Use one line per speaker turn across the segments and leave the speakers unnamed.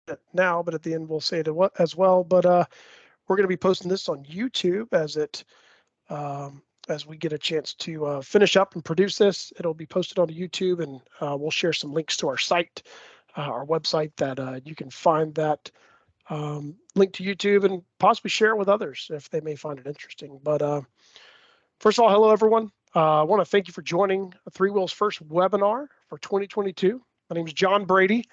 it now, but at the end we'll say it as well. But we're going to be posting this on YouTube as we get a chance to finish up and produce this. It'll be posted on YouTube, and we'll share some links to our site, our website, that you can find that link to YouTube and possibly share it with others if they may find it interesting. But first of all, hello everyone. I want to thank you for joining ThreeWill's first webinar for 2022. My name is John Brady.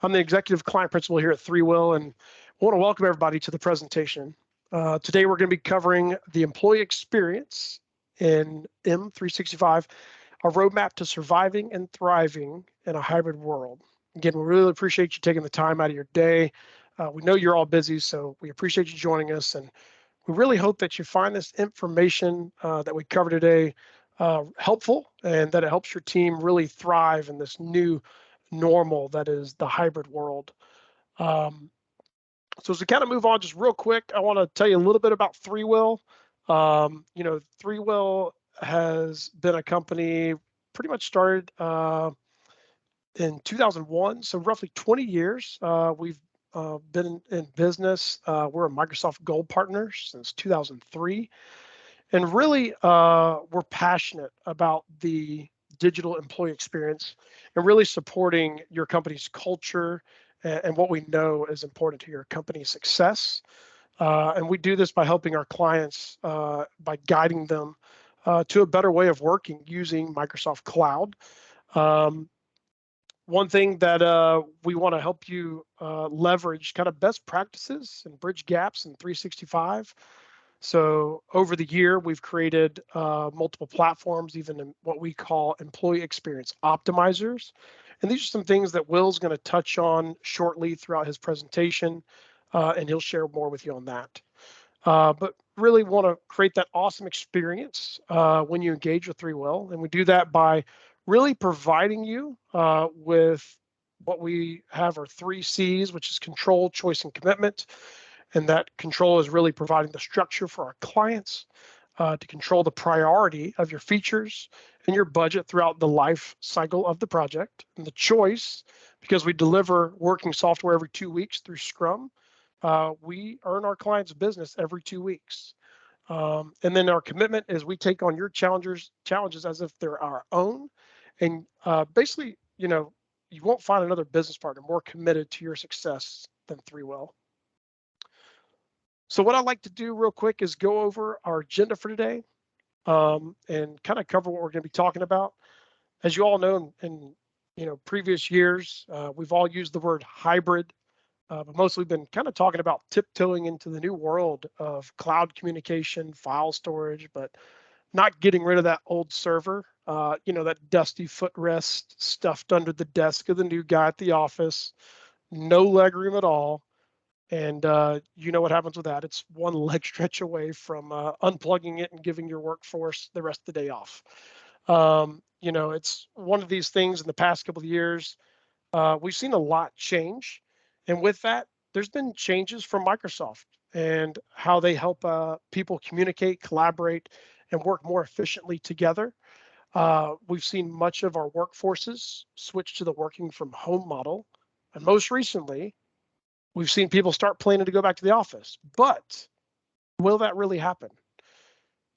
I'm the Executive Client Principal here at ThreeWill, and I want to welcome everybody to the presentation. Today we're going to be covering the employee experience in M365, a roadmap to surviving and thriving in a hybrid world. Again, we really appreciate you taking the time out of your day. We know you're all busy, so we appreciate you joining us, and we really hope that you find this information that we cover today helpful, and that it helps your team really thrive in this new normal that is the hybrid world. So as we kind of move on, just real quick, I want to tell you a little bit about ThreeWill. ThreeWill has been a company pretty much started in 2001, so roughly 20 years. We've been in business. We're a Microsoft Gold partner since 2003. And really, we're passionate about the digital employee experience and really supporting your company's culture and what we know is important to your company's success. And we do this by helping our clients by guiding them to a better way of working using Microsoft Cloud. One thing that we want to help you leverage kind of best practices and bridge gaps in 365. So over the year, we've created multiple platforms, even in what we call employee experience optimizers. And these are some things that Will's going to touch on shortly throughout his presentation, and he'll share more with you on that. But really want to create that awesome experience when you engage with ThreeWill. And we do that by really providing you with what we have are 3 C's, which is control, choice, and commitment. And that control is really providing the structure for our clients to control the priority of your features and your budget throughout the life cycle of the project. And the choice, because we deliver working software every 2 weeks through Scrum, we earn our clients' business every 2 weeks. And then our commitment is we take on your challenges as if they're our own. And basically, you won't find another business partner more committed to your success than ThreeWill. So what I'd like to do real quick is go over our agenda for today and kind of cover what we're going to be talking about. As you all know, in previous years, we've all used the word hybrid, but mostly been kind of talking about tiptoeing into the new world of cloud communication, file storage, but not getting rid of that old server, that dusty footrest stuffed under the desk of the new guy at the office, no leg room at all. And you know what happens with that. It's one leg stretch away from unplugging it and giving your workforce the rest of the day off. It's one of these things in the past couple of years. We've seen a lot change. And with that, there's been changes from Microsoft and how they help people communicate, collaborate, and work more efficiently together. We've seen much of our workforces switch to the working from home model. And most recently, we've seen people start planning to go back to the office. But will that really happen?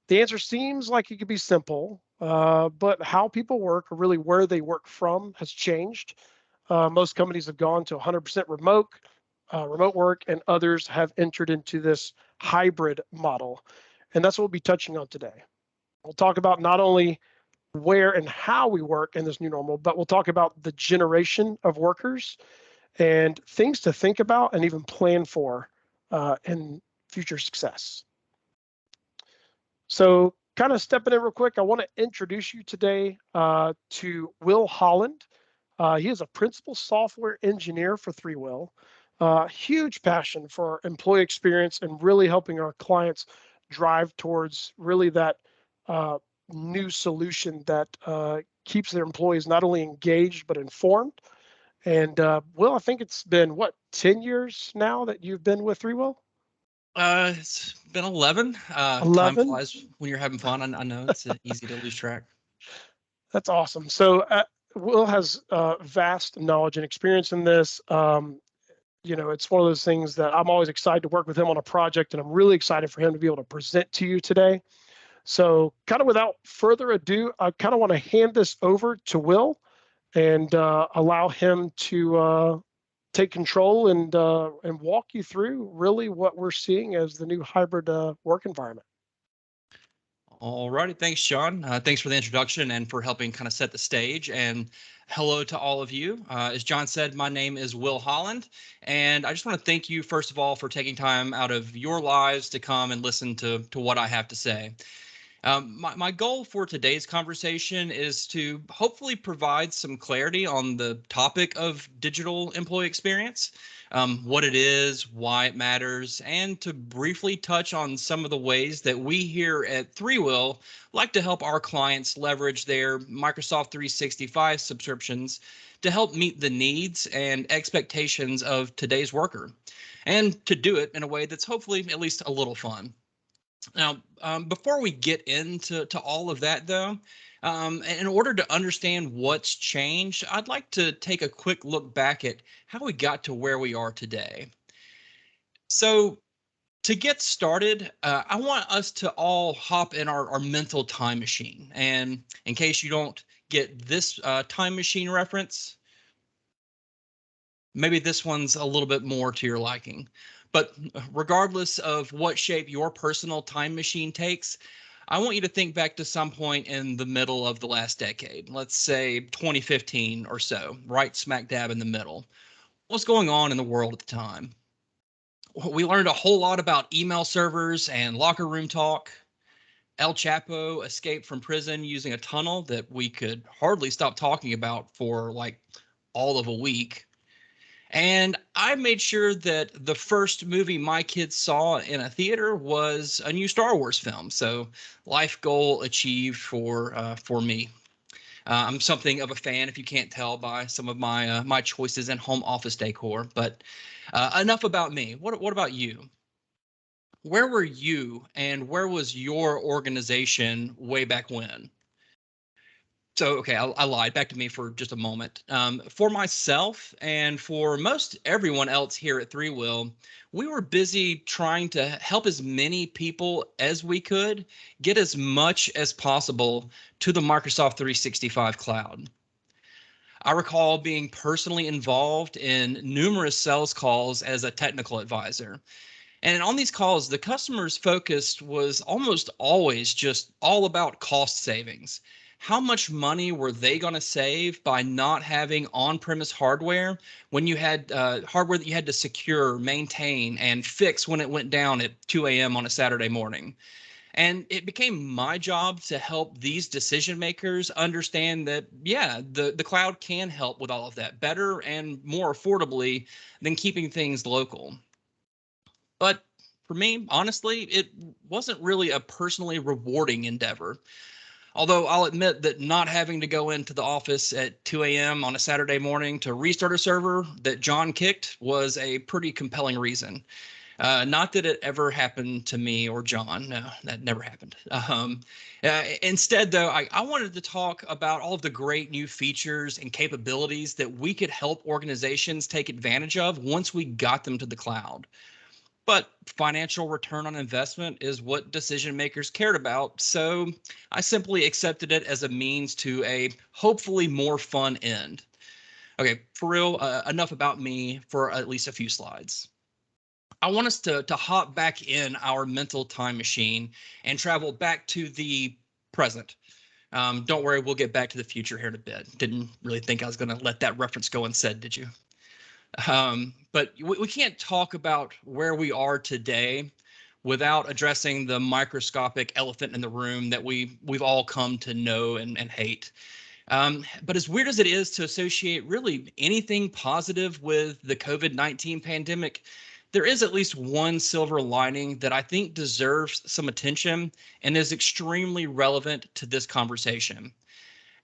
The answer seems like it could be simple, but how people work, or really where they work from, has changed. Most companies have gone to 100% remote work, and others have entered into this hybrid model. And that's what we'll be touching on today. We'll talk about not only where and how we work in this new normal, but we'll talk about the generation of workers and things to think about and even plan for in future success. So kind of stepping in real quick, I want to introduce you today to Will Holland. He is a principal software engineer for ThreeWill. Huge passion for employee experience and really helping our clients drive towards really that new solution that keeps their employees not only engaged but informed. And Will, I think it's been 10 years now that you've been with ThreeWill?
It's been 11.
11?
Time flies when you're having fun. I know it's easy to lose track.
That's awesome. So Will has vast knowledge and experience in this. it's one of those things that I'm always excited to work with him on a project, and I'm really excited for him to be able to present to you today. So kind of without further ado, I kind of want to hand this over to Will and allow him to take control and walk you through really what we're seeing as the new hybrid work environment.
All righty. Thanks, John. Thanks for the introduction and for helping kind of set the stage. And hello to all of you. As John said, my name is Will Holland. And I just want to thank you, first of all, for taking time out of your lives to come and listen to what I have to say. My goal for today's conversation is to hopefully provide some clarity on the topic of digital employee experience, what it is, why it matters, and to briefly touch on some of the ways that we here at ThreeWill like to help our clients leverage their Microsoft 365 subscriptions to help meet the needs and expectations of today's worker, and to do it in a way that's hopefully at least a little fun. Now, before we get into all of that, though, in order to understand what's changed, I'd like to take a quick look back at how we got to where we are today. So, to get started, I want us to all hop in our mental time machine. And in case you don't get this time machine reference, maybe this one's a little bit more to your liking. But regardless of what shape your personal time machine takes, I want you to think back to some point in the middle of the last decade, let's say 2015 or so, right smack dab in the middle. What's going on in the world at the time? We learned a whole lot about email servers and locker room talk. El Chapo escaped from prison using a tunnel that we could hardly stop talking about for like all of a week. And I made sure that the first movie my kids saw in a theater was a new Star Wars film. So life goal achieved for me. I'm something of a fan, if you can't tell by some of my choices in home office decor. But enough about me. What about you? Where were you, and where was your organization way back when? So, okay, I lied. Back to me for just a moment. For myself and for most everyone else here at ThreeWill, we were busy trying to help as many people as we could get as much as possible to the Microsoft 365 cloud. I recall being personally involved in numerous sales calls as a technical advisor. And on these calls, the customer's focus was almost always just all about cost savings. How much money were they going to save by not having on-premise hardware when you had hardware that you had to secure, maintain, and fix when it went down at 2 a.m. on a Saturday morning? And it became my job to help these decision makers understand that, yeah, the cloud can help with all of that better and more affordably than keeping things local. But for me, honestly, it wasn't really a personally rewarding endeavor. Although I'll admit that not having to go into the office at 2 a.m. on a Saturday morning to restart a server that John kicked was a pretty compelling reason. Not that it ever happened to me or John. No, that never happened. Instead, though, I wanted to talk about all of the great new features and capabilities that we could help organizations take advantage of once we got them to the cloud. But financial return on investment is what decision makers cared about. So I simply accepted it as a means to a hopefully more fun end. Okay, for real, enough about me for at least a few slides. I want us to hop back in our mental time machine and travel back to the present. Don't worry, we'll get back to the future here in a bit. Didn't really think I was going to let that reference go unsaid, did you? But we can't talk about where we are today without addressing the microscopic elephant in the room that we've all come to know and hate. But as weird as it is to associate really anything positive with the COVID-19 pandemic, there is at least one silver lining that I think deserves some attention and is extremely relevant to this conversation.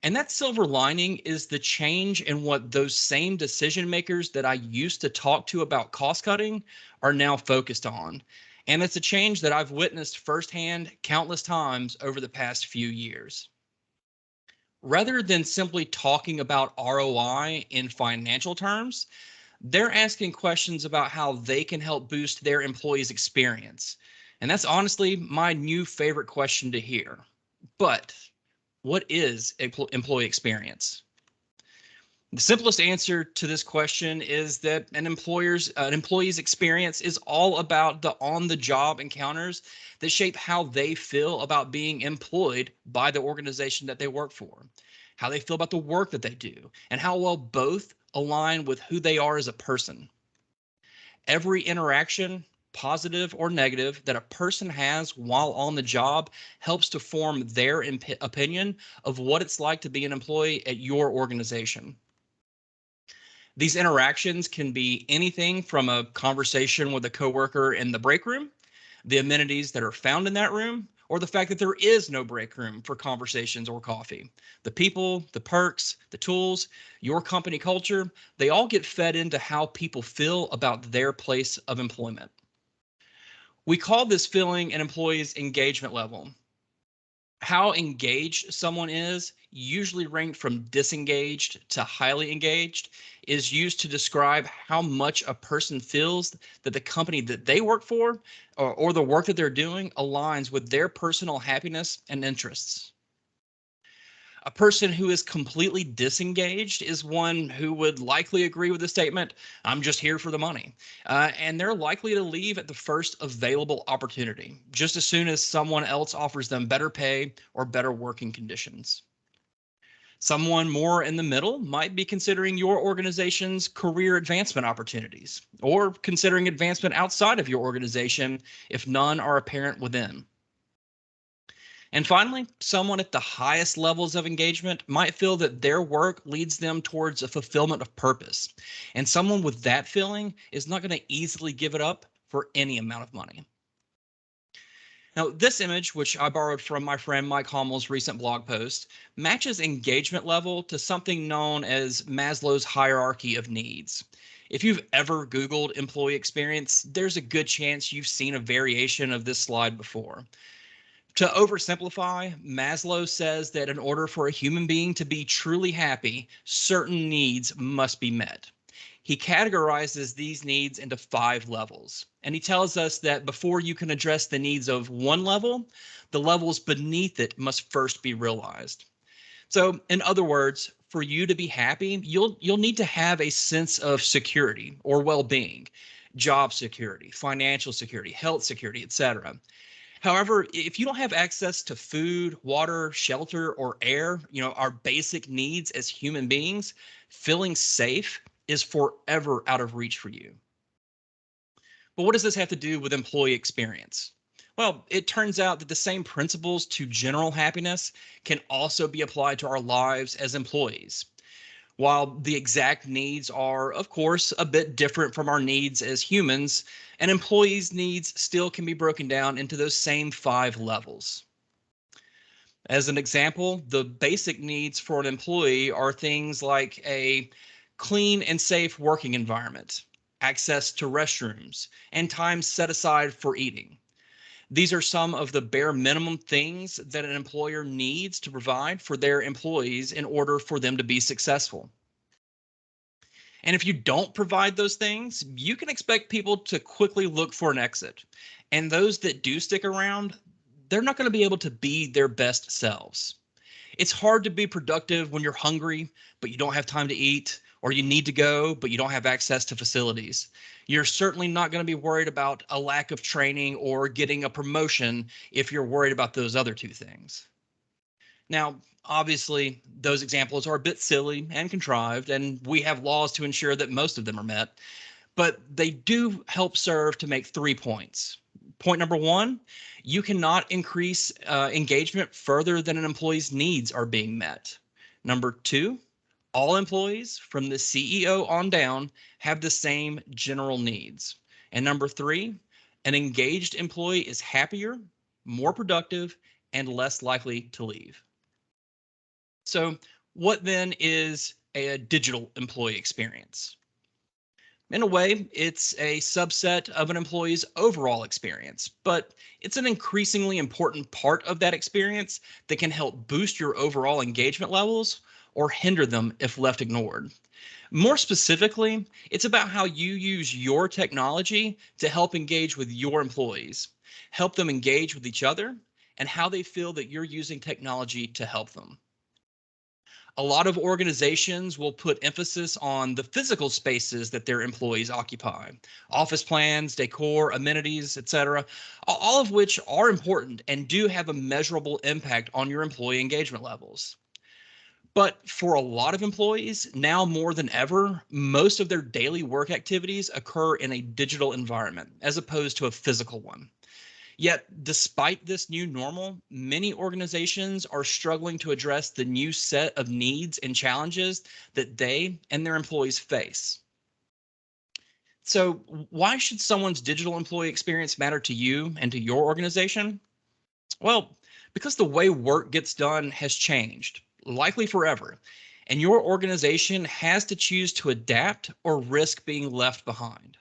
And that silver lining is the change in what those same decision makers that I used to talk to about cost cutting are now focused on. And it's a change that I've witnessed firsthand countless times over the past few years. Rather than simply talking about ROI in financial terms, They're asking questions about how they can help boost their employees' experience. And that's honestly my new favorite question to hear. But what is employee experience? The simplest answer to this question is that an employee's experience is all about the on-the-job encounters that shape how they feel about being employed by the organization that they work for, how they feel about the work that they do, and how well both align with who they are as a person. Every interaction, positive or negative, that a person has while on the job helps to form their opinion of what it's like to be an employee at your organization. These interactions can be anything from a conversation with a coworker in the break room, the amenities that are found in that room, or the fact that there is no break room for conversations or coffee. The people, the perks, the tools, your company culture, they all get fed into how people feel about their place of employment. We call this feeling an employee's engagement level. How engaged someone is, usually ranked from disengaged to highly engaged, is used to describe how much a person feels that the company that they work for or the work that they're doing aligns with their personal happiness and interests. A person who is completely disengaged is one who would likely agree with the statement, "I'm just here for the money." And they're likely to leave at the first available opportunity, just as soon as someone else offers them better pay or better working conditions. Someone more in the middle might be considering your organization's career advancement opportunities, or considering advancement outside of your organization if none are apparent within. And finally, someone at the highest levels of engagement might feel that their work leads them towards a fulfillment of purpose. And someone with that feeling is not going to easily give it up for any amount of money. Now, this image, which I borrowed from my friend Mike Hommel's recent blog post, matches engagement level to something known as Maslow's hierarchy of needs. If you've ever Googled employee experience, there's a good chance you've seen a variation of this slide before. To oversimplify, Maslow says that in order for a human being to be truly happy, certain needs must be met. He categorizes these needs into 5 levels, and he tells us that before you can address the needs of one level, the levels beneath it must first be realized. So, in other words, for you to be happy, you'll need to have a sense of security or well-being, job security, financial security, health security, etc. However, if you don't have access to food, water, shelter, or air, our basic needs as human beings, feeling safe is forever out of reach for you. But what does this have to do with employee experience? Well, it turns out that the same principles to general happiness can also be applied to our lives as employees. While the exact needs are, of course, a bit different from our needs as humans, an employee's needs still can be broken down into those same 5 levels. As an example, the basic needs for an employee are things like a clean and safe working environment, access to restrooms, and time set aside for eating. These are some of the bare minimum things that an employer needs to provide for their employees in order for them to be successful. And if you don't provide those things, you can expect people to quickly look for an exit. And those that do stick around, they're not going to be able to be their best selves. It's hard to be productive when you're hungry, but you don't have time to eat, or you need to go, but you don't have access to facilities. You're certainly not going to be worried about a lack of training or getting a promotion if you're worried about those other 2 things. Now, obviously, those examples are a bit silly and contrived, and we have laws to ensure that most of them are met, but they do help serve to make 3 points. Point number 1, you cannot increase engagement further than an employee's needs are being met. Number 2, all employees from the CEO on down have the same general needs. And number 3, an engaged employee is happier, more productive, and less likely to leave. So what then is a digital employee experience? In a way, it's a subset of an employee's overall experience, but it's an increasingly important part of that experience that can help boost your overall engagement levels or hinder them if left ignored. More specifically, it's about how you use your technology to help engage with your employees, help them engage with each other, and how they feel that you're using technology to help them. A lot of organizations will put emphasis on the physical spaces that their employees occupy, office plans, decor, amenities, etc., all of which are important and do have a measurable impact on your employee engagement levels. But for a lot of employees, now more than ever, most of their daily work activities occur in a digital environment as opposed to a physical one. Yet, despite this new normal, many organizations are struggling to address the new set of needs and challenges that they and their employees face. So, why should someone's digital employee experience matter to you and to your organization? Well, because the way work gets done has changed, likely forever, and your organization has to choose to adapt or risk being left behind.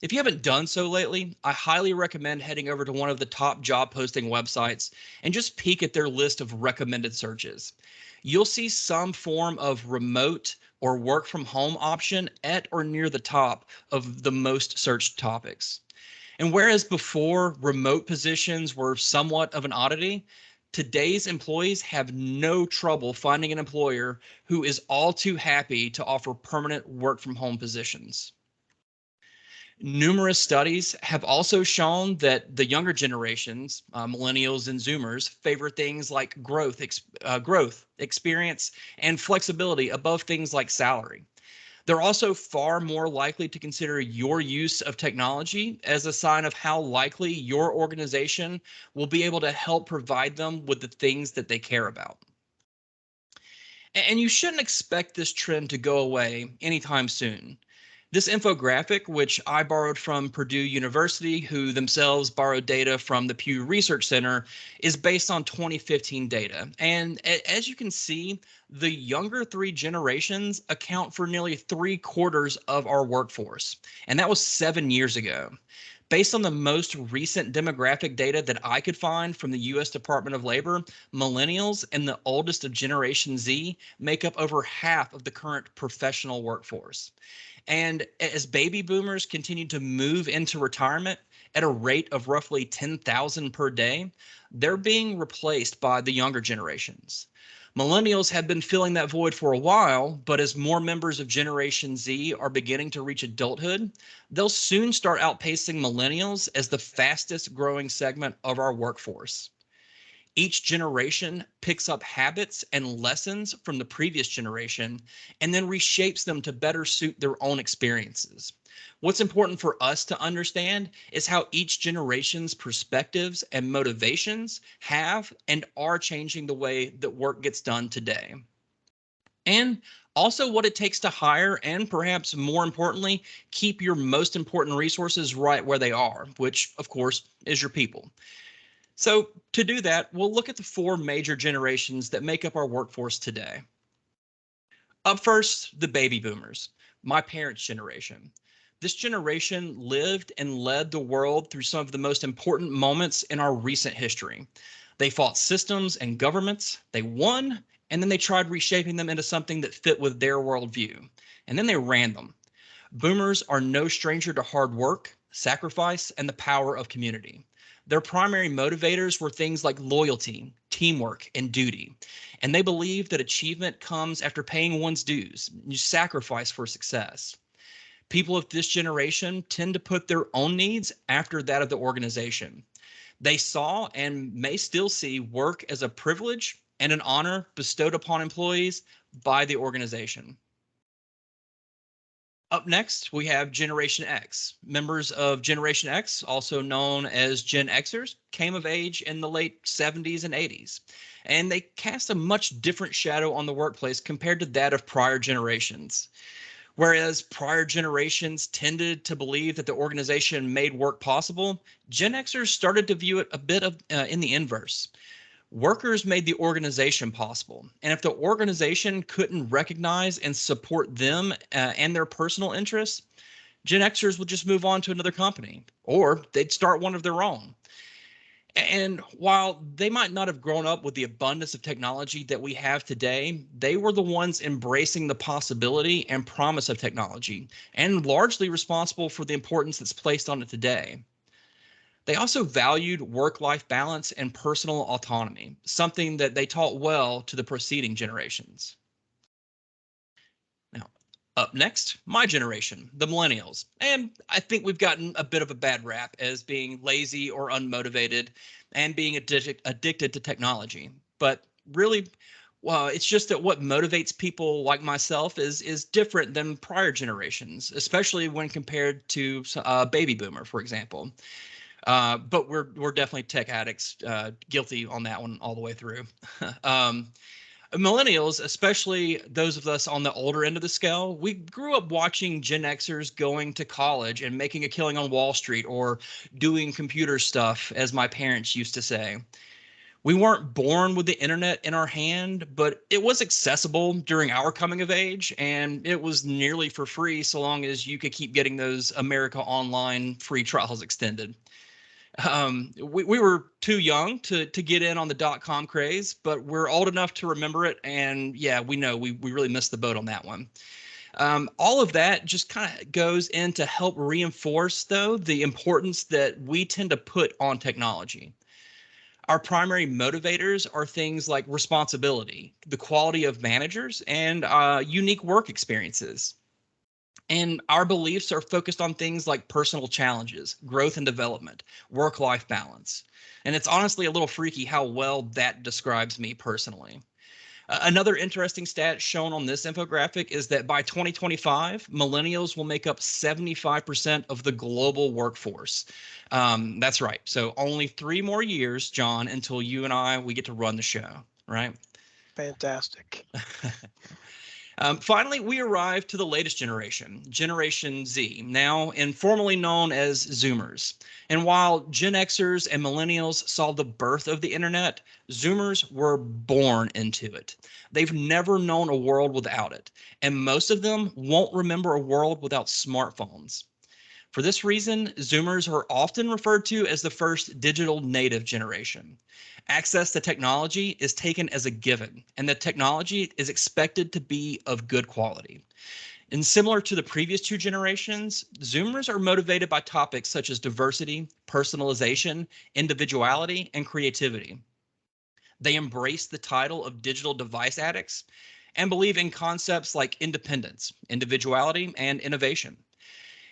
If you haven't done so lately, I highly recommend heading over to one of the top job posting websites and just peek at their list of recommended searches. You'll see some form of remote or work from home option at or near the top of the most searched topics. And whereas before remote positions were somewhat of an oddity, today's employees have no trouble finding an employer who is all too happy to offer permanent work from home positions. Numerous studies have also shown that the younger generations, millennials and Zoomers, favor things like growth, experience, and flexibility above things like salary. They're also far more likely to consider your use of technology as a sign of how likely your organization will be able to help provide them with the things that they care about. And you shouldn't expect this trend to go away anytime soon. This infographic, which I borrowed from Purdue University, who themselves borrowed data from the Pew Research Center, is based on 2015 data. And as you can see, the younger three generations account for nearly 3/4 of our workforce. And that was 7 years ago. Based on the most recent demographic data that I could find from the US Department of Labor, millennials and the oldest of Generation Z make up over half of the current professional workforce. And as baby boomers continue to move into retirement at a rate of roughly 10,000 per day, they're being replaced by the younger generations. Millennials have been filling that void for a while, but as more members of Generation Z are beginning to reach adulthood, they'll soon start outpacing millennials as the fastest growing segment of our workforce. Each generation picks up habits and lessons from the previous generation and then reshapes them to better suit their own experiences. What's important for us to understand is how each generation's perspectives and motivations have and are changing the way that work gets done today. And also what it takes to hire and perhaps more importantly, keep your most important resources right where they are, which of course is your people. So to do that, we'll look at the four major generations that make up our workforce today. Up first, the baby boomers, my parents' generation. This generation lived and led the world through some of the most important moments in our recent history. They fought systems and governments, they won, and then they tried reshaping them into something that fit with their worldview. And then they ran them. Boomers are no stranger to hard work, sacrifice, and the power of community. Their primary motivators were things like loyalty, teamwork, and duty. And they believed that achievement comes after paying one's dues. You sacrifice for success. People of this generation tend to put their own needs after that of the organization. They saw and may still see work as a privilege and an honor bestowed upon employees by the organization. Up next, we have Generation X. Members of Generation X, also known as Gen Xers, came of age in the late 70s and 80s, and they cast a much different shadow on the workplace compared to that of prior generations. Whereas prior generations tended to believe that the organization made work possible, Gen Xers started to view it a bit of in the inverse. Workers made the organization possible. And if the organization couldn't recognize and support them and their personal interests, Gen Xers would just move on to another company or they'd start one of their own. And while they might not have grown up with the abundance of technology that we have today, they were the ones embracing the possibility and promise of technology and largely responsible for the importance that's placed on it today. They also valued work-life balance and personal autonomy, something that they taught well to the preceding generations. Now, up next, my generation, the millennials. And I think we've gotten a bit of a bad rap as being lazy or unmotivated and being addicted to technology. But really, well, it's just that what motivates people like myself is different than prior generations, especially when compared to baby boomer, for example. But we're definitely tech addicts, guilty on that one all the way through. um, Millennials, especially those of us on the older end of the scale, we grew up watching Gen Xers going to college and making a killing on Wall Street or doing computer stuff, as my parents used to say. We weren't born with the internet in our hand, but it was accessible during our coming of age, and it was nearly for free so long as you could keep getting those America Online free trials extended. We were too young to get in on the .com craze, but we're old enough to remember it, and yeah, we know we really missed the boat on that one. All of that just kind of goes in to help reinforce, though, the importance that we tend to put on technology. Our primary motivators are things like responsibility, the quality of managers, and unique work experiences. And our beliefs are focused on things like personal challenges, growth and development, work life balance. And it's honestly a little freaky how well that describes me personally. Another interesting stat shown on this infographic is that by 2025, millennials will make up 75% of the global workforce. That's right. So only 3 more years, John, until you and we get to run the show, right?
Fantastic.
Finally, we arrive to the latest generation, Generation Z, now informally known as Zoomers. And while Gen Xers and Millennials saw the birth of the internet, Zoomers were born into it. They've never known a world without it, and most of them won't remember a world without smartphones. For this reason, Zoomers are often referred to as the first digital native generation. Access to technology is taken as a given, and the technology is expected to be of good quality. And similar to the previous two generations, Zoomers are motivated by topics such as diversity, personalization, individuality, and creativity. They embrace the title of digital device addicts and believe in concepts like independence, individuality, and innovation.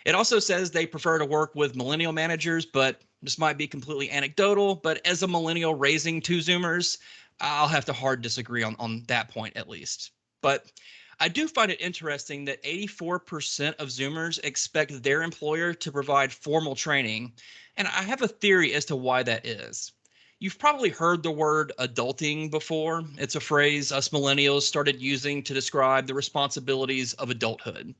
It also says they prefer to work with millennial managers, but this might be completely anecdotal. But as a millennial raising two Zoomers, I'll have to hard disagree on that point at least. But I do find it interesting that 84% of Zoomers expect their employer to provide formal training. And I have a theory as to why that is. You've probably heard the word adulting before. It's a phrase us millennials started using to describe the responsibilities of adulthood.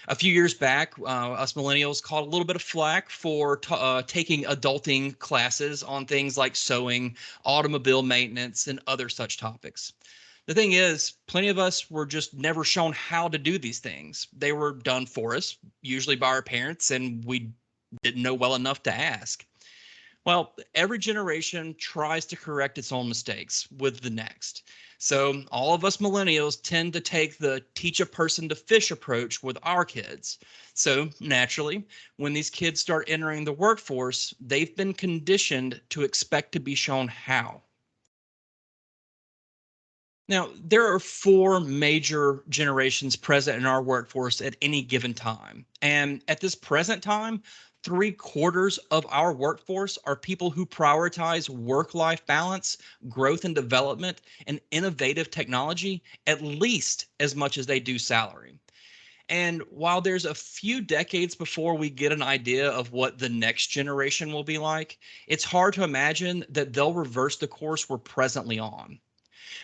A few years back, us millennials caught a little bit of flack for taking adulting classes on things like sewing, automobile maintenance, and other such topics. The thing is, plenty of us were just never shown how to do these things. They were done for us, usually by our parents, and we didn't know well enough to ask. Well, every generation tries to correct its own mistakes with the next. So all of us millennials tend to take the teach a person to fish approach with our kids. So naturally, when these kids start entering the workforce, they've been conditioned to expect to be shown how. Now, there are four major generations present in our workforce at any given time. And at this present time, 3/4 of our workforce are people who prioritize work life balance, growth and development, and innovative technology at least as much as they do salary. And while there's a few decades before we get an idea of what the next generation will be like, it's hard to imagine that they'll reverse the course we're presently on.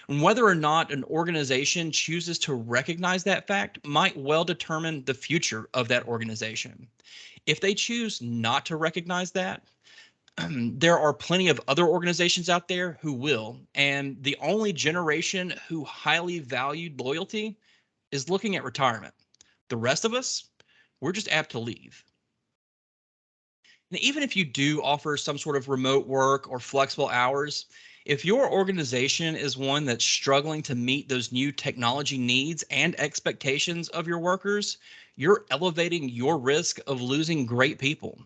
And whether or not an organization chooses to recognize that fact might well determine the future of that organization. If they choose not to recognize that, there are plenty of other organizations out there who will. And the only generation who highly valued loyalty is looking at retirement. The rest of us, we're just apt to leave. And even if you do offer some sort of remote work or flexible hours, if your organization is one that's struggling to meet those new technology needs and expectations of your workers, you're elevating your risk of losing great people.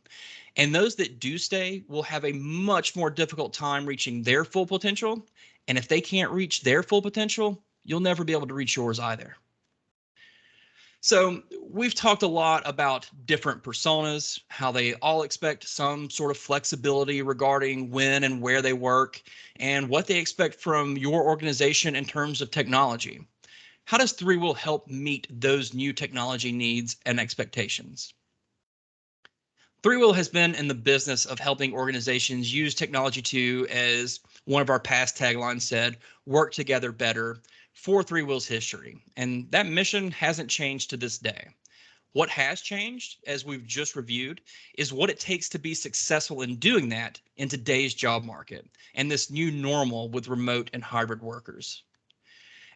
And those that do stay will have a much more difficult time reaching their full potential. And if they can't reach their full potential, you'll never be able to reach yours either. So we've talked a lot about different personas, how they all expect some sort of flexibility regarding when and where they work, and what they expect from your organization in terms of technology. How does ThreeWill help meet those new technology needs and expectations? ThreeWill has been in the business of helping organizations use technology to, as one of our past taglines said, work together better for ThreeWill's history. And that mission hasn't changed to this day. What has changed, as we've just reviewed, is what it takes to be successful in doing that in today's job market and this new normal with remote and hybrid workers.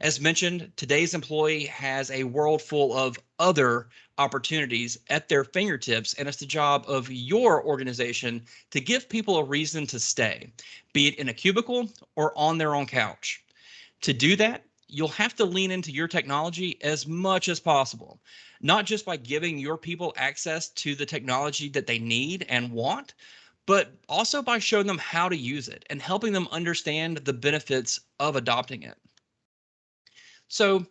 As mentioned, today's employee has a world full of other opportunities at their fingertips, and it's the job of your organization to give people a reason to stay, be it in a cubicle or on their own couch. To do that, you'll have to lean into your technology as much as possible, not just by giving your people access to the technology that they need and want, but also by showing them how to use it and helping them understand the benefits of adopting it. So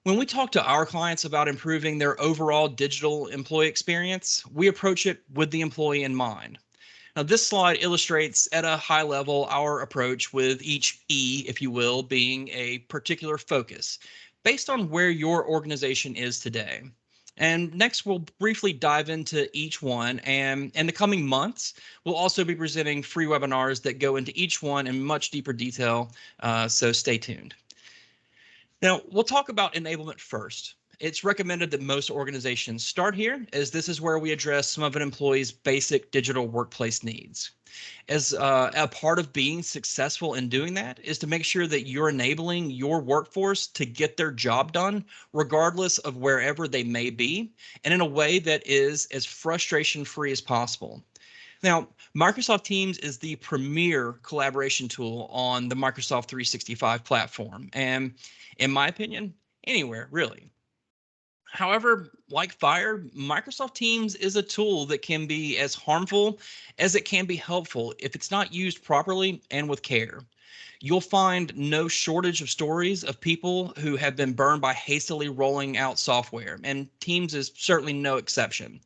when we talk to our clients about improving their overall digital employee experience, we approach it with the employee in mind. Now, this slide illustrates at a high level our approach, with each E, if you will, being a particular focus based on where your organization is today. And next, we'll briefly dive into each one. And in the coming months, we'll also be presenting free webinars that go into each one in much deeper detail. So stay tuned. Now, we'll talk about enablement first. It's recommended that most organizations start here, as this is where we address some of an employee's basic digital workplace needs. As a part of being successful in doing that is to make sure that you're enabling your workforce to get their job done, regardless of wherever they may be, and in a way that is as frustration-free as possible. Now, Microsoft Teams is the premier collaboration tool on the Microsoft 365 platform, and in my opinion, anywhere really. However, like fire, Microsoft Teams is a tool that can be as harmful as it can be helpful if it's not used properly and with care. You'll find no shortage of stories of people who have been burned by hastily rolling out software, and Teams is certainly no exception.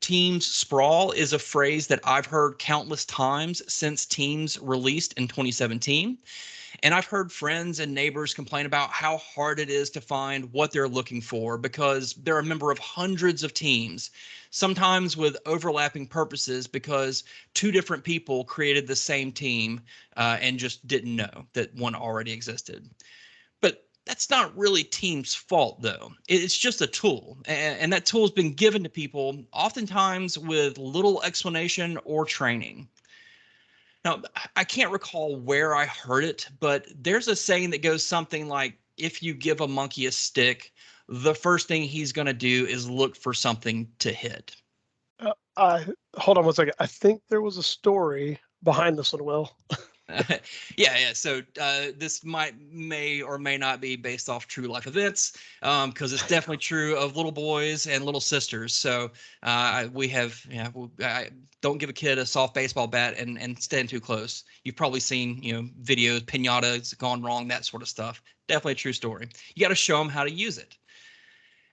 Teams sprawl is a phrase that I've heard countless times since Teams released in 2017. And I've heard friends and neighbors complain about how hard it is to find what they're looking for because they're a member of hundreds of teams, sometimes with overlapping purposes because two different people created the same team and just didn't know that one already existed. But that's not really Teams' fault, though. It's just a tool, and that tool has been given to people oftentimes with little explanation or training. Now, I can't recall where I heard it, but there's a saying that goes something like, if you give a monkey a stick, the first thing he's going to do is look for something to hit.
I hold on one second. I think there was a story behind this one, Will.
Yeah. So this may or may not be based off true life events, because it's definitely true of little boys and little sisters. So we have, don't give a kid a soft baseball bat and stand too close. You've probably seen, videos, pinatas gone wrong, that sort of stuff. Definitely a true story. You got to show them how to use it.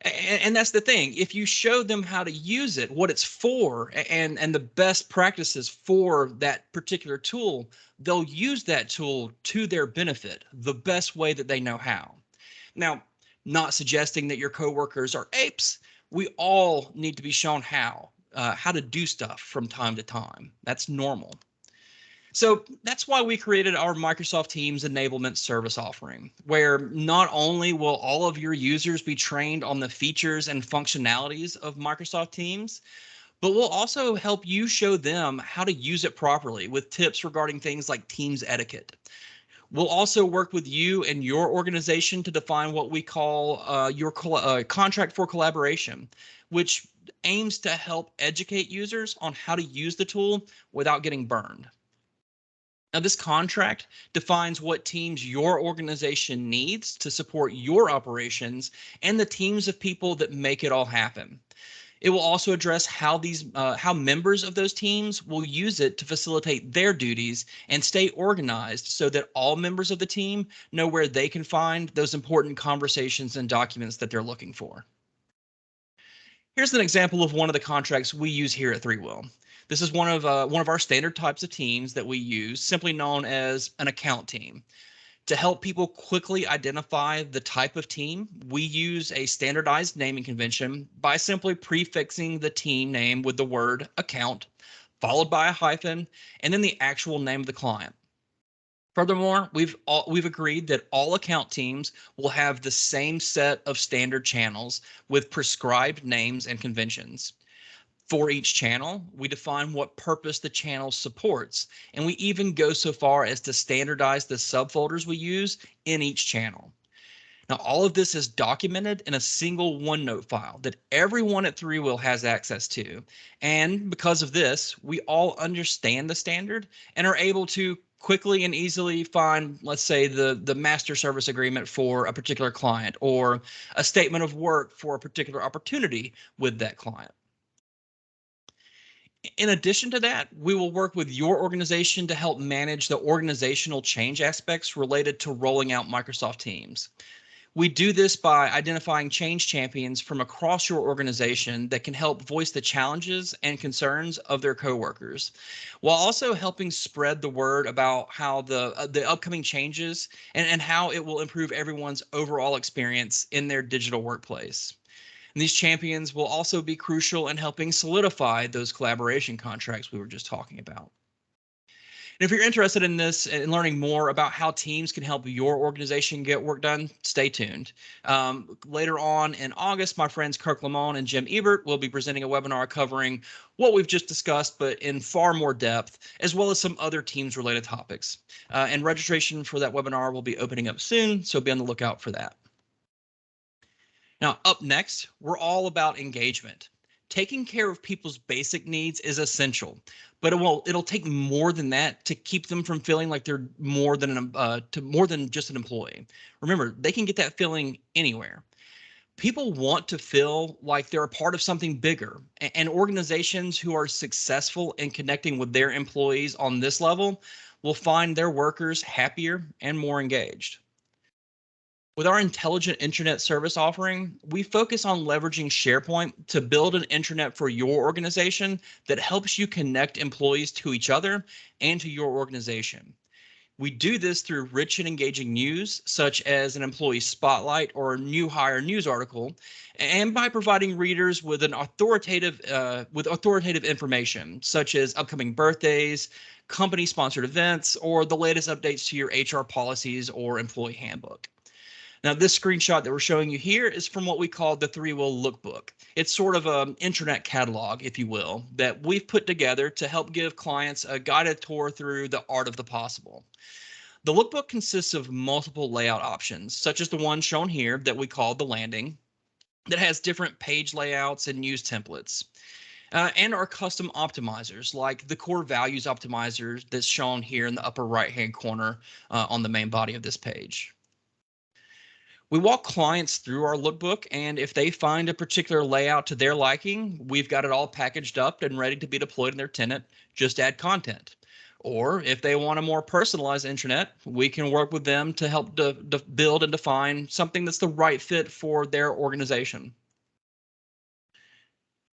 And that's the thing. If you show them how to use it, what it's for, and the best practices for that particular tool, they'll use that tool to their benefit, the best way that they know how. Now, not suggesting that your coworkers are apes. We all need to be shown how to do stuff from time to time. That's normal. So that's why we created our Microsoft Teams enablement service offering, where not only will all of your users be trained on the features and functionalities of Microsoft Teams, but we'll also help you show them how to use it properly with tips regarding things like Teams etiquette. We'll also work with you and your organization to define what we call your contract for collaboration, which aims to help educate users on how to use the tool without getting burned. Now, this contract defines what teams your organization needs to support your operations and the teams of people that make it all happen. It will also address how members of those teams will use it to facilitate their duties and stay organized so that all members of the team know where they can find those important conversations and documents that they're looking for. Here's an example of one of the contracts we use here at ThreeWill. This is one of our standard types of teams that we use, simply known as an account team. To help people quickly identify the type of team, we use a standardized naming convention by simply prefixing the team name with the word account, followed by a hyphen, and then the actual name of the client. Furthermore, we've agreed that all account teams will have the same set of standard channels with prescribed names and conventions. For each channel, we define what purpose the channel supports, and we even go so far as to standardize the subfolders we use in each channel. Now, all of this is documented in a single OneNote file that everyone at ThreeWill has access to. And because of this, we all understand the standard and are able to quickly and easily find, let's say, the master service agreement for a particular client or a statement of work for a particular opportunity with that client. In addition to that, we will work with your organization to help manage the organizational change aspects related to rolling out Microsoft Teams. We do this by identifying change champions from across your organization that can help voice the challenges and concerns of their coworkers, while also helping spread the word about how the upcoming changes and how it will improve everyone's overall experience in their digital workplace. And these champions will also be crucial in helping solidify those collaboration contracts we were just talking about. And if you're interested in this and learning more about how teams can help your organization get work done, stay tuned. Later on in August, my friends Kirk Lamont and Jim Ebert will be presenting a webinar covering what we've just discussed, but in far more depth, as well as some other teams related topics. And registration for that webinar will be opening up soon, so be on the lookout for that. Now, up next, we're all about engagement. Taking care of people's basic needs is essential, but it'll take more than that to keep them from feeling like they're more than just an employee. Remember, they can get that feeling anywhere. People want to feel like they're a part of something bigger, and organizations who are successful in connecting with their employees on this level will find their workers happier and more engaged. With our intelligent intranet service offering, we focus on leveraging SharePoint to build an intranet for your organization that helps you connect employees to each other and to your organization. We do this through rich and engaging news, such as an employee spotlight or a new hire news article, and by providing readers with authoritative information, such as upcoming birthdays, company-sponsored events, or the latest updates to your HR policies or employee handbook. Now, this screenshot that we're showing you here is from what we call the ThreeWill Lookbook. It's sort of an intranet catalog, if you will, that we've put together to help give clients a guided tour through the art of the possible. The lookbook consists of multiple layout options, such as the one shown here that we call the landing, that has different page layouts and news templates. And our custom optimizers, like the core values optimizer that's shown here in the upper right-hand corner on the main body of this page. We walk clients through our lookbook, and if they find a particular layout to their liking, we've got it all packaged up and ready to be deployed in their tenant. Just add content. Or if they want a more personalized intranet, we can work with them to help build and define something that's the right fit for their organization.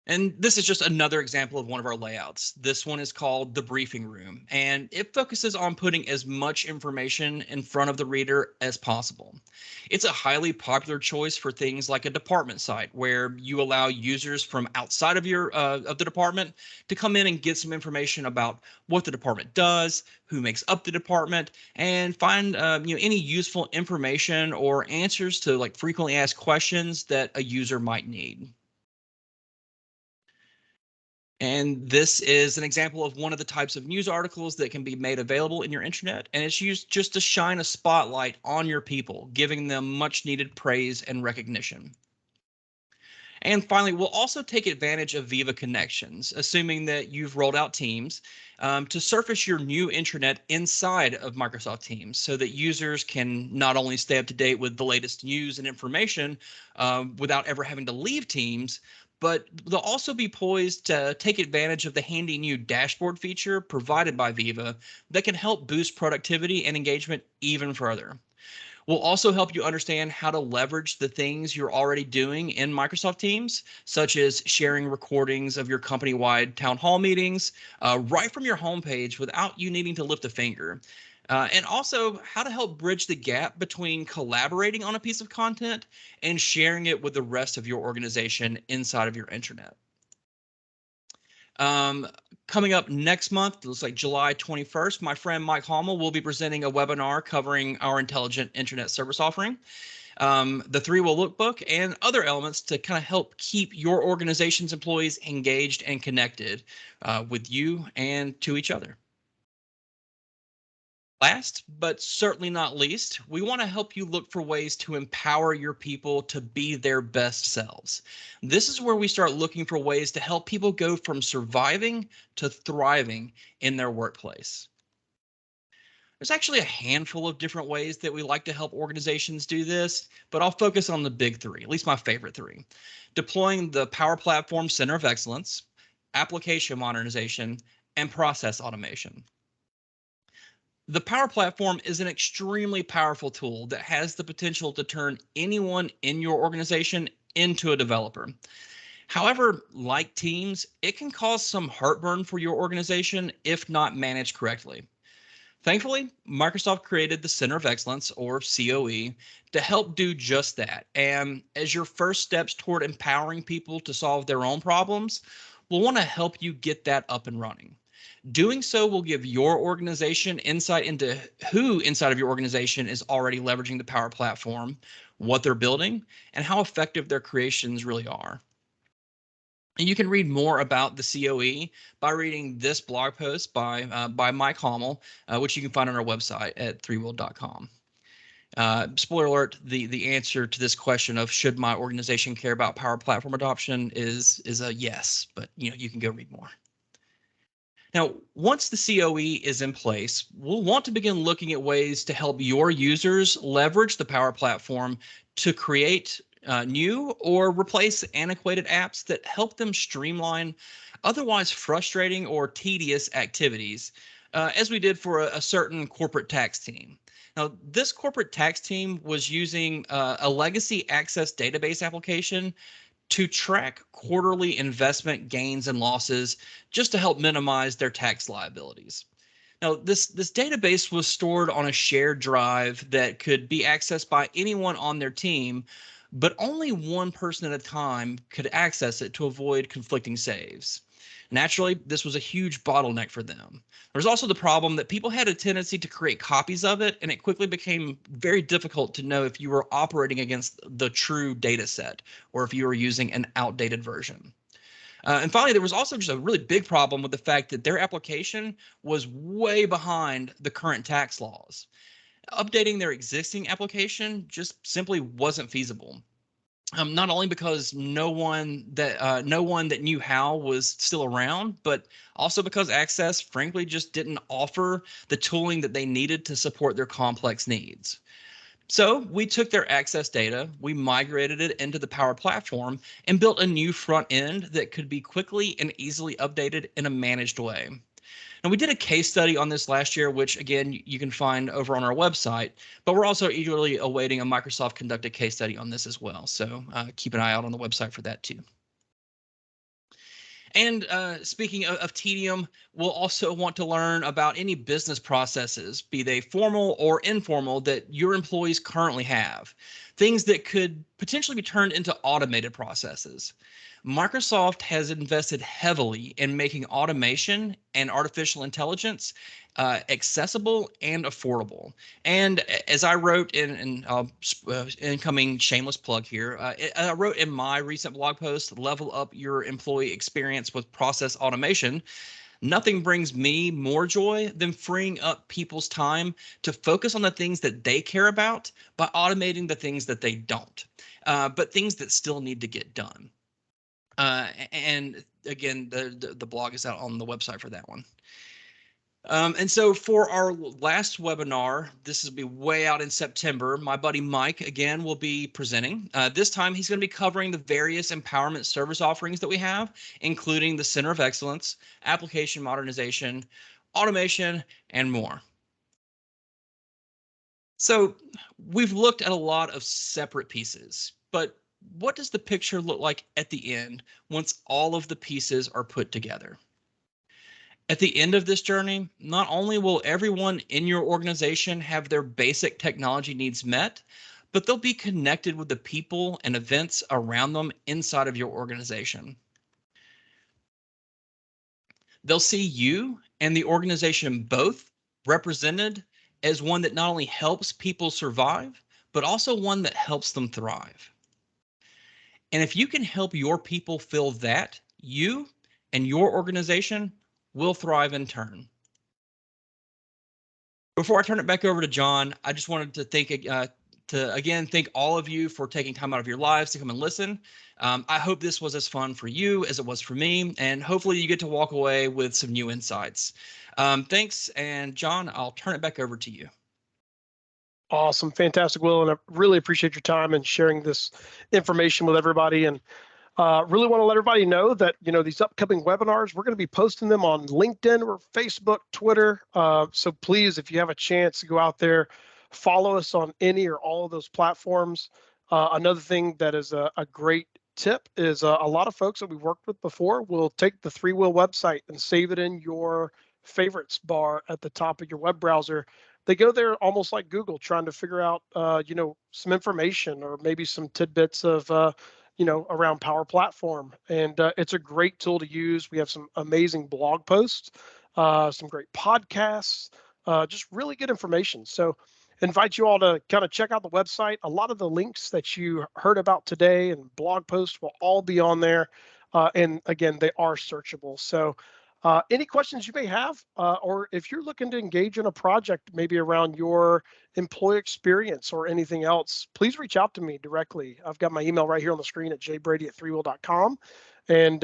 And this is just another example of one of our layouts. This one is called the briefing room, and it focuses on putting as much information in front of the reader as possible. It's a highly popular choice for things like a department site, where you allow users from outside of the department to come in and get some information about what the department does, who makes up the department, and find any useful information or answers to like frequently asked questions that a user might need. And this is an example of one of the types of news articles that can be made available in your intranet, and it's used just to shine a spotlight on your people, giving them much needed praise and recognition. And finally, we'll also take advantage of Viva connections, assuming that you've rolled out Teams, to surface your new intranet inside of Microsoft Teams so that users can not only stay up to date with the latest news and information without ever having to leave Teams, but they'll also be poised to take advantage of the handy new dashboard feature provided by Viva that can help boost productivity and engagement even further. We'll also help you understand how to leverage the things you're already doing in Microsoft Teams, such as sharing recordings of your company-wide town hall meetings right from your homepage without you needing to lift a finger. And also how to help bridge the gap between collaborating on a piece of content and sharing it with the rest of your organization inside of your intranet. Um, Coming up next month, it looks like July 21st, my friend Mike Hommel will be presenting a webinar covering our intelligent internet service offering, the ThreeWill Lookbook, and other elements to kind of help keep your organization's employees engaged and connected with you and to each other. Last, but certainly not least, we want to help you look for ways to empower your people to be their best selves. This is where we start looking for ways to help people go from surviving to thriving in their workplace. There's actually a handful of different ways that we like to help organizations do this, but I'll focus on the big three, at least my favorite three. Deploying the Power Platform Center of Excellence, application modernization, and process automation. The Power Platform is an extremely powerful tool that has the potential to turn anyone in your organization into a developer. However, like Teams, it can cause some heartburn for your organization if not managed correctly. Thankfully, Microsoft created the Center of Excellence, or COE, to help do just that. And as your first steps toward empowering people to solve their own problems, we'll want to help you get that up and running. Doing so will give your organization insight into who inside of your organization is already leveraging the Power Platform, what they're building, and how effective their creations really are. And you can read more about the COE by reading this blog post by Mike Hommel, which you can find on our website at ThreeWill.com. Spoiler alert: the answer to this question of should my organization care about Power Platform adoption is a yes, but you can go read more. Now, once the COE is in place, we'll want to begin looking at ways to help your users leverage the Power Platform to create new or replace antiquated apps that help them streamline otherwise frustrating or tedious activities, as we did for a certain corporate tax team. Now, this corporate tax team was using a legacy access database application to track quarterly investment gains and losses just to help minimize their tax liabilities. Now, this database was stored on a shared drive that could be accessed by anyone on their team, but only one person at a time could access it to avoid conflicting saves. Naturally, this was a huge bottleneck for them. There's also the problem that people had a tendency to create copies of it, and it quickly became very difficult to know if you were operating against the true data set or if you were using an outdated version. And finally, there was also just a really big problem with the fact that their application was way behind the current tax laws. Updating their existing application just simply wasn't feasible. Not only because no one that knew how was still around, but also because Access frankly just didn't offer the tooling that they needed to support their complex needs. So we took their Access data, we migrated it into the Power Platform, and built a new front end that could be quickly and easily updated in a managed way. And we did a case study on this last year, which again, you can find over on our website, but we're also eagerly awaiting a Microsoft conducted case study on this as well. So keep an eye out on the website for that too. And speaking of tedium, we'll also want to learn about any business processes, be they formal or informal, that your employees currently have. Things that could potentially be turned into automated processes. Microsoft has invested heavily in making automation and artificial intelligence accessible and affordable. And as I wrote in incoming shameless plug here, I wrote in my recent blog post, Level Up Your Employee Experience with Process Automation. Nothing brings me more joy than freeing up people's time to focus on the things that they care about by automating the things that they don't, but things that still need to get done. And again, the blog is out on the website for that one. And so for our last webinar, this will be way out in September. My buddy Mike, again, will be presenting. This time, he's going to be covering the various empowerment service offerings that we have, including the Center of Excellence, application modernization, automation, and more. So we've looked at a lot of separate pieces, but what does the picture look like at the end once all of the pieces are put together? At the end of this journey, not only will everyone in your organization have their basic technology needs met, but they'll be connected with the people and events around them inside of your organization. They'll see you and the organization both represented as one that not only helps people survive, but also one that helps them thrive. And if you can help your people feel that, you and your organization will thrive in turn. Before I turn it back over to John, I just wanted to thank all of you for taking time out of your lives to come and listen. I hope this was as fun for you as it was for me, and hopefully you get to walk away with some new insights. Thanks, and John, I'll turn it back over to you.
Awesome. Fantastic, Will. And I really appreciate your time and sharing this information with everybody. And really want to let everybody know that, these upcoming webinars, we're going to be posting them on LinkedIn or Facebook, Twitter. So please, if you have a chance to go out there, follow us on any or all of those platforms. Another thing that is a great tip is a lot of folks that we've worked with before will take the ThreeWill website and save it in your favorites bar at the top of your web browser. They go there almost like Google, trying to figure out, some information or maybe some tidbits of, around Power Platform. And it's a great tool to use. We have some amazing blog posts, some great podcasts, just really good information. So invite you all to kind of check out the website. A lot of the links that you heard about today and blog posts will all be on there. And again, they are searchable. So any questions you may have, or if you're looking to engage in a project maybe around your employee experience or anything else, please reach out to me directly. I've got my email right here on the screen at jbrady@threewill.com. And,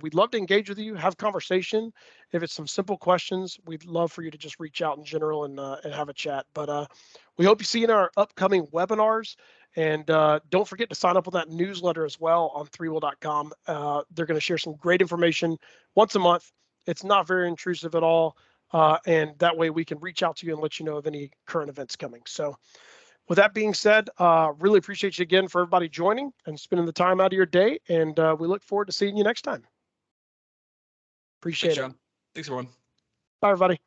we'd love to engage with you, have conversation. If it's some simple questions, we'd love for you to just reach out in general and have a chat. But we hope you see you in our upcoming webinars. And don't forget to sign up on that newsletter as well on ThreeWill.com. They're going to share some great information once a month. It's not very intrusive at all. And that way we can reach out to you and let you know of any current events coming. So with that being said, really appreciate you again for everybody joining and spending the time out of your day. And we look forward to seeing you next time. Appreciate it.
Thanks, John. Thanks, everyone.
Bye, everybody.